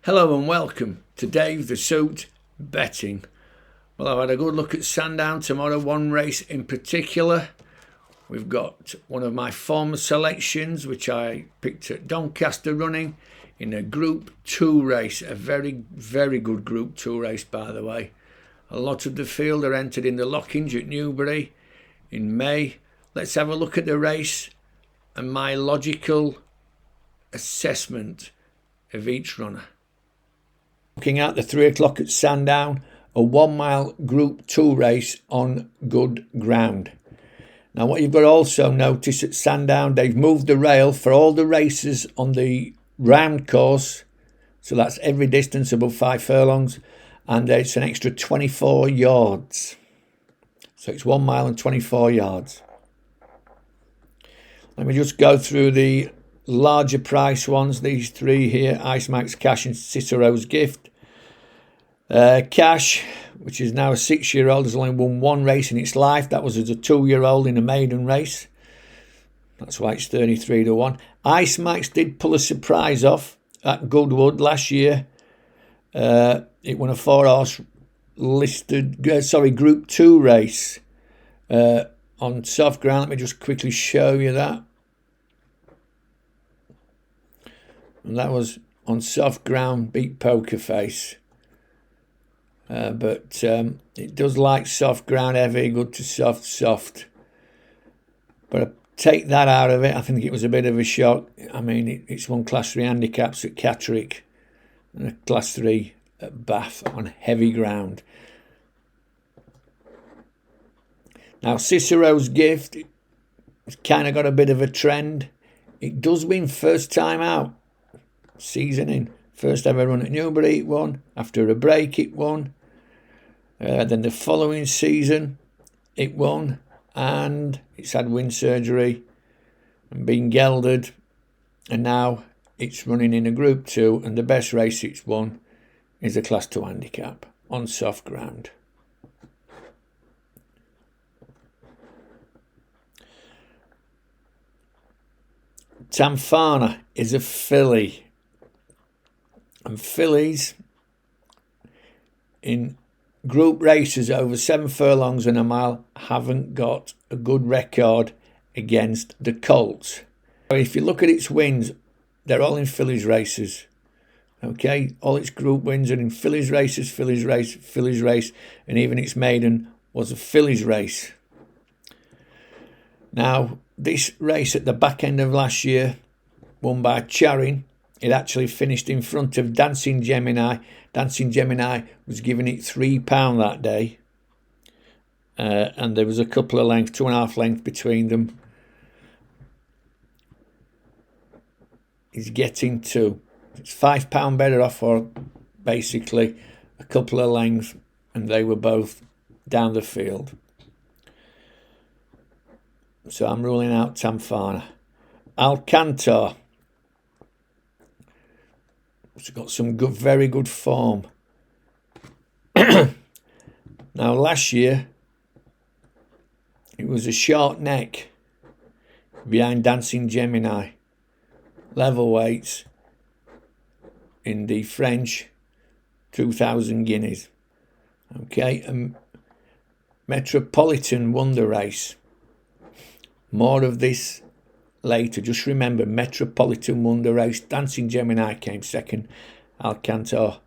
Hello and welcome to Dave the Suit Betting. Well, I've had a good look at Sandown tomorrow, one race in particular. We've got one of my former selections, which I picked at Doncaster running in a Group 2 race. A very, very good Group 2 race, by the way. A lot of the field are entered in the Lockings at Newbury in May. Let's have a look at the race and my logical assessment of each runner. Looking at the 3 o'clock at Sandown, a 1 mile Group 2 race on good ground. Now what you've got to also notice at Sandown, they've moved the rail for all the races on the round course. So that's every distance above 5 furlongs. And it's an extra 24 yards. So it's 1 mile and 24 yards. Let me just go through the larger price ones, these 3 here, Ice Max Cash and Cicero's Gift. Cash, which is now a 6-year-old, has only won 1 race in its life. That was as a 2-year-old in a maiden race. That's why it's 33 to 1. Ice Max did pull a surprise off at Goodwood last year. It won a 4-horse Group 2 race on soft ground. Let me just quickly show you that. And that was on soft ground, beat Poker Face. But it does like soft ground, heavy, good to soft. But I take that out of it. I think it was a bit of a shock. I mean, it's won Class 3 handicaps at Catterick and a Class 3 at Bath on heavy ground. Now, Cicero's Gift, it's kind of got a bit of a trend. It does win first time out. Season in, first ever run at Newbury, it won. After a break, it won. Then the following season, it won, and it's had wind surgery and been gelded, and now it's running in a Group 2, and the best race it's won is a Class 2 handicap on soft ground. Tamfana is a filly. And fillies in group races over 7 furlongs and a mile haven't got a good record against the colts. If you look at its wins, they're all in fillies races. Okay, all its group wins are in fillies races, fillies race, and even its maiden was a fillies race. Now, this race at the back end of last year, won by Charing, it actually finished in front of Dancing Gemini. Dancing Gemini was giving it £3 that day. And there was a couple of lengths, 2.5 lengths between them. He's getting 2. It's £5 better off for basically a couple of lengths, and they were both down the field. So I'm ruling out Tamfana. Alcantar. It's got some good, very good form. Now, last year, it was a short neck behind Dancing Gemini. Level weights in the French 2,000 guineas. Okay, Metropolitan won the race. More of this later. Just remember, Metropolitan won the race. Dancing Gemini came second. Alcantar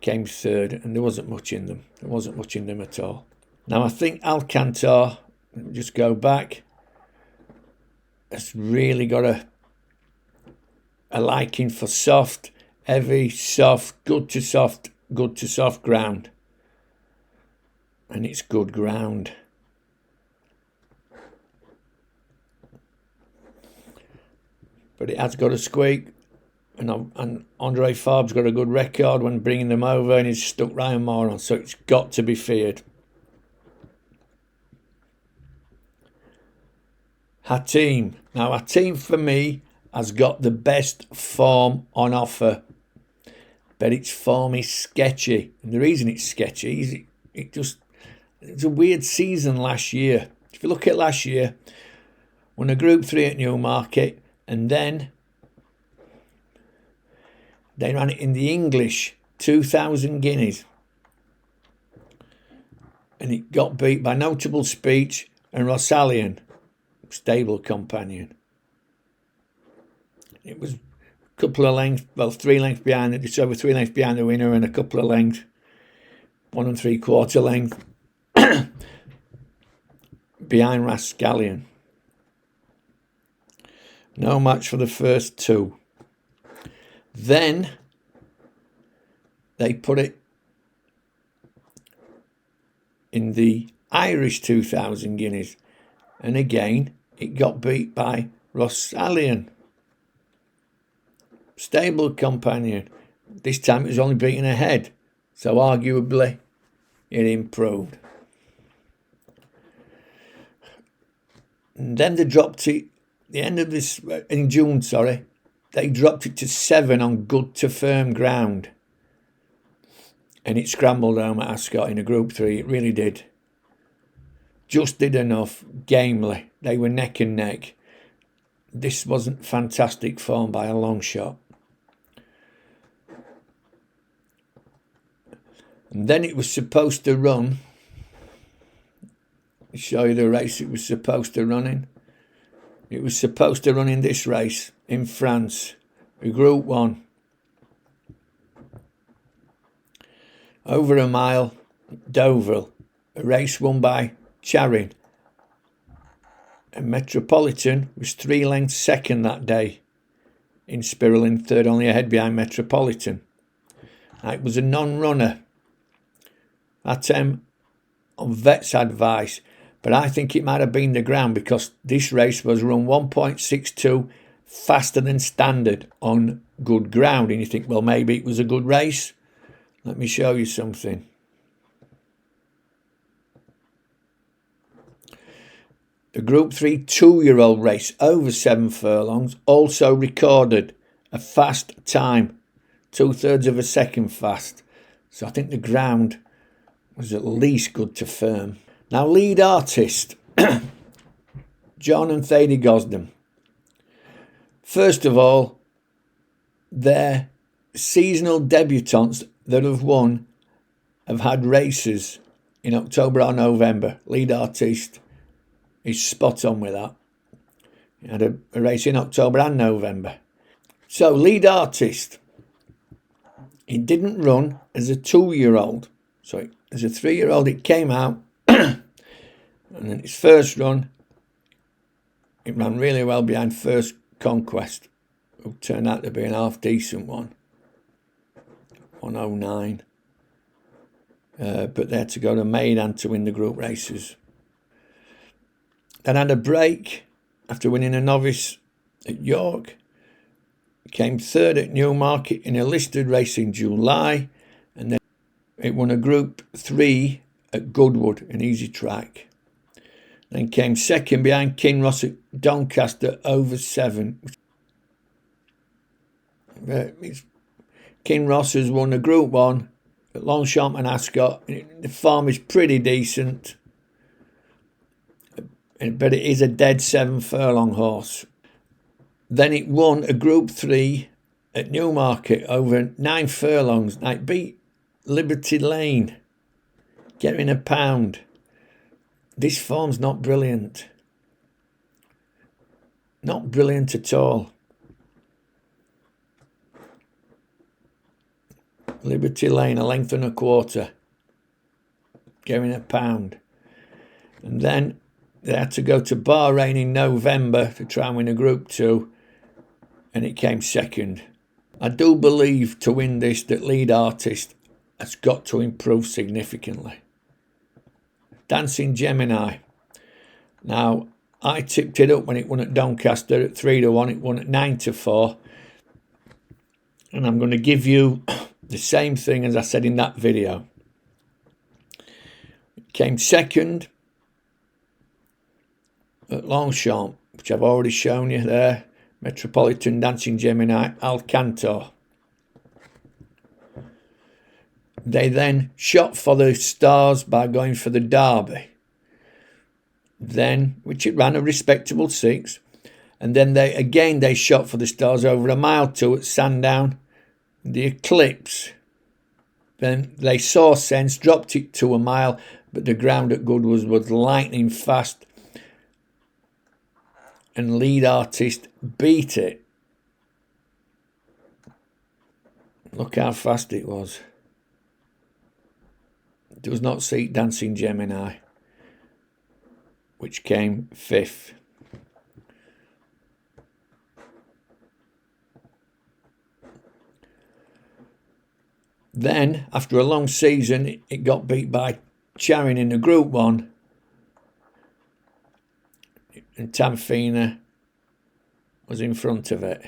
came third. And there wasn't much in them. There wasn't much in them at all. Now, I think Alcantar, let me just go back, has really got a liking for soft, heavy, soft, good to soft ground. And it's good ground. But it has got a squeak, and Andre Farb's got a good record when bringing them over, and he's stuck Ryan Moore on, so it's got to be feared. Hatim. Now, Hatim for me has got the best form on offer, but its form is sketchy, and the reason it's sketchy is it's a weird season last year. If you look at last year, won a Group 3 at Newmarket, and then They ran it in the English 2,000 guineas. And it got beat by Notable Speech and Rosallion, stable companion. It was a couple of lengths, well, 3 lengths behind it, just over 3 lengths behind the winner, and a couple of lengths, 1 3/4 length behind Rascallion. No match for the first 2. Then they put it in the Irish 2,000 guineas, and again it got beat by Rosallion, stable companion. This time it was only beaten ahead, so arguably it improved. And then they dropped it the end of this in June, they dropped it to 7 on good to firm ground, and it scrambled home at Ascot in a Group 3. It really did. Just did enough, gamely. They were neck and neck. This wasn't fantastic form by a long shot. And then it was supposed to run. I'll show you the race it was supposed to run in. It was supposed to run in this race in France, a Group 1. Over a mile, Deauville, a race won by Charin. And Metropolitan was 3 lengths second that day. Inspiralin third, only ahead behind Metropolitan. It was a non-runner. Hatim on vet's advice, but I think it might have been the ground, because this race was run 1.62 faster than standard on good ground, and you think, well, maybe it was a good race. Let me show you something. The Group 3 2-year-old race over 7 furlongs also recorded a fast time, 2/3 of a second fast. So I think the ground was at least good to firm. Now, lead artist, John and Thady Gosden. First of all, they're seasonal debutants that have won, have had races in October or November. Lead artist is spot on with that. He had a race in October and November. So, lead artist, he didn't run as a 2-year-old. So, as a 3-year-old, it came out, and in its first run, it ran really well behind First Conquest, who turned out to be an half-decent one. 109. But they had to go to Maidan to win the group races. Then had a break after winning a novice at York. Came third at Newmarket in a listed race in July, and then it won a Group 3 at Goodwood, an easy track. Then came second behind Kinross at Doncaster over 7. Kinross has won a Group 1 at Longchamp and Ascot. The form is pretty decent, but it is a dead 7 furlong horse. Then it won a Group 3 at Newmarket over 9 furlongs. Now it beat Liberty Lane, getting a pound. This form's not brilliant. Not brilliant at all. Liberty Lane, a length and a quarter, getting a pound. And then they had to go to Bahrain in November to try and win a Group 2, and it came second. I do believe to win this that lead artist has got to improve significantly. Dancing Gemini. Now, I tipped it up when it won at Doncaster at 3-1. It won at 9-4. And I'm going to give you the same thing as I said in that video. It came second at Longchamp, which I've already shown you there. Metropolitan, Dancing Gemini, Alcantor. They then shot for the stars by going for the Derby. Then, which it ran a respectable 6. And then they shot for the stars over a mile 2 at Sandown the Eclipse, then they saw sense, dropped it to a mile, but the ground at Goodwood was lightning fast, and Lead Artist beat it. Look how fast it was. Does not seat Dancing Gemini, which came 5th. Then, after a long season, it got beat by Charing in the Group 1. And Tamfina was in front of it.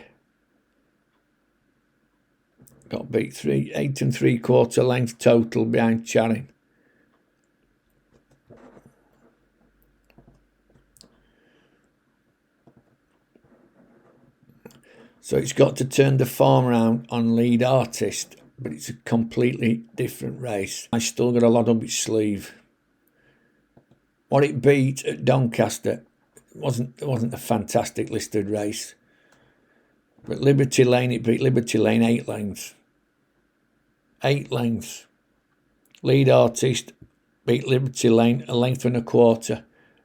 Got beat 8 3/4 length total behind Charing. So it's got to turn the form around on Lead Artist, but it's a completely different race. I still got a lot up its sleeve. What it beat at Doncaster wasn't a fantastic listed race. But Liberty Lane, it beat Liberty Lane 8 lengths. 8 lengths. Lead Artist beat Liberty Lane 1 1/4 length,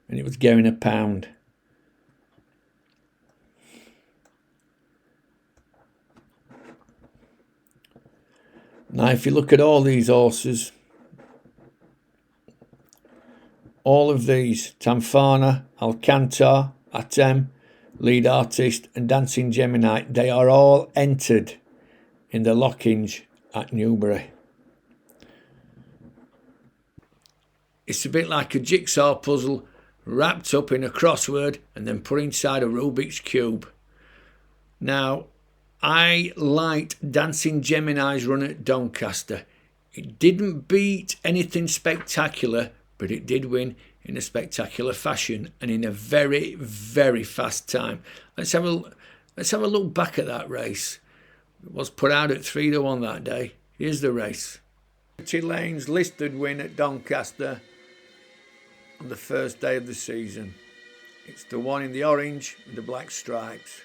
and it was going a pound. Now, if you look at all these horses, all of these, Tamfana, Alcantar, Hatim, Lead Artist and Dancing Gemini, they are all entered in the Lockinge at Newbury. It's a bit like a jigsaw puzzle wrapped up in a crossword and then put inside a Rubik's Cube. Now, I liked Dancing Gemini's run at Doncaster. It didn't beat anything spectacular, but it did win in a spectacular fashion and in a very, very fast time. Let's have a look back at that race. It was put out at 3-1 that day. Here's the race. Liberty Lane's listed win at Doncaster on the first day of the season. It's the one in the orange with the black stripes.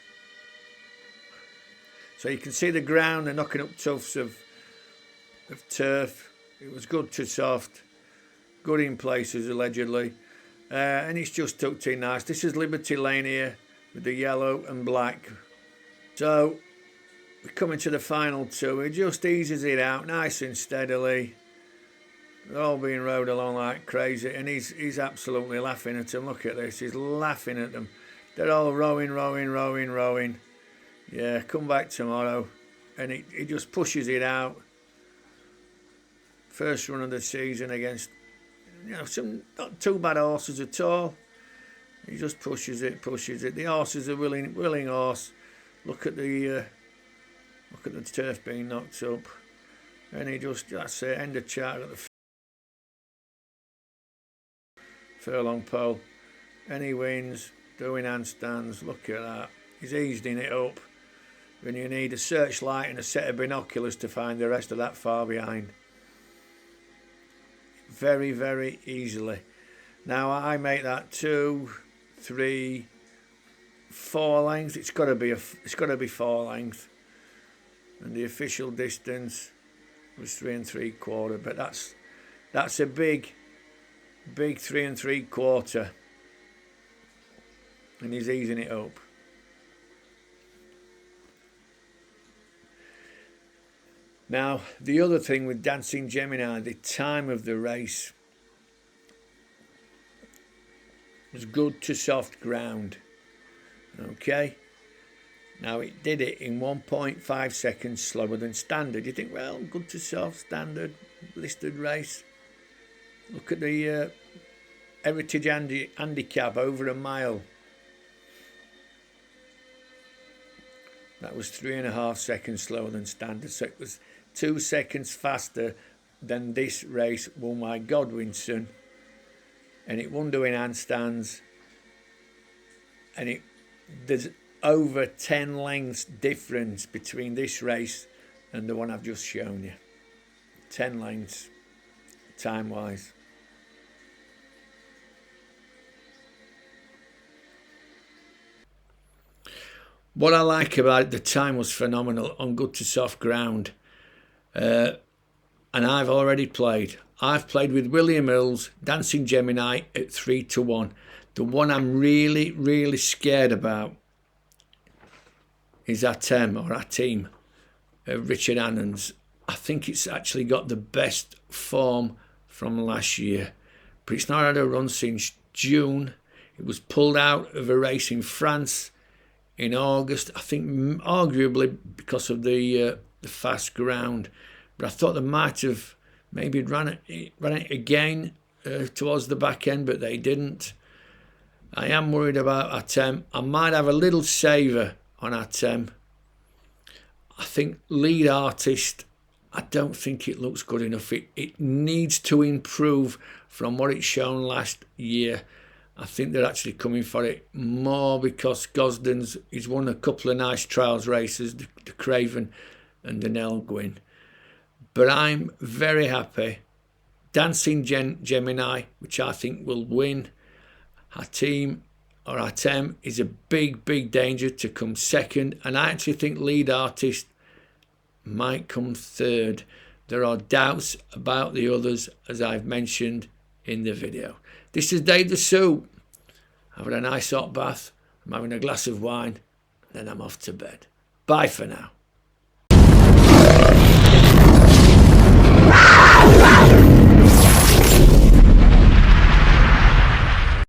So you can see the ground, they're knocking up tufts of turf. It was good to soft, good in places allegedly, and it's just tucked in nice. This is Liberty Lane here with the yellow and black. So we're coming to the final two. It just eases it out nice and steadily. They're all being rode along like crazy, and he's absolutely laughing at them. Look at this, he's laughing at them. They're all rowing, rowing, rowing, rowing. Yeah, come back tomorrow. And he just pushes it out. First run of the season against, some not too bad horses at all. He just pushes it. The horse is a willing horse. Look at the turf being knocked up. And he just, that's it, end of chart at the furlong pole. And he wins, doing handstands. Look at that. He's easing it up. When you need a searchlight and a set of binoculars to find the rest of that far behind. Very, very easily. Now I make that 2, 3, 4 lengths. It's got to be 4 lengths. And the official distance was 3 3/4. But that's a big 3 3/4. And he's easing it up. Now, the other thing with Dancing Gemini, the time of the race was good to soft ground. Okay? Now, it did it in 1.5 seconds slower than standard. You think, well, good to soft, standard, listed race. Look at the Heritage Handicap over a mile. That was 3.5 seconds slower than standard. So it was 2 seconds faster than this race won by Godwinson. And it won doing handstands. And there's over 10 lengths difference between this race and the one I've just shown you. 10 lengths, time-wise. What I like about it, the time was phenomenal on good to soft ground. And I've already played. I've played with William Hill's Dancing Gemini at 3-1. The one I'm really, really scared about is Hatim or Hatim, Richard Annan's. I think it's actually got the best form from last year, but it's not had a run since June. It was pulled out of a race in France in August, I think arguably because of the fast ground. But I thought they might have maybe ran it again towards the back end, but they didn't. I am worried about Hatim. I might have a little saver on Hatim. I think lead artist, I don't think it looks good enough. It needs to improve from what it's shown last year. I think they're actually coming for it more because Gosden's, he's won a couple of nice trials races, the Craven and the Nelgwyn. But I'm very happy. Dancing Gemini, which I think will win. Hatim is a big, big danger to come second. And I actually think lead artist might come third. There are doubts about the others, as I've mentioned in the video. This is Dave the Soup. Having a nice hot bath. I'm having a glass of wine. Then I'm off to bed. Bye for now.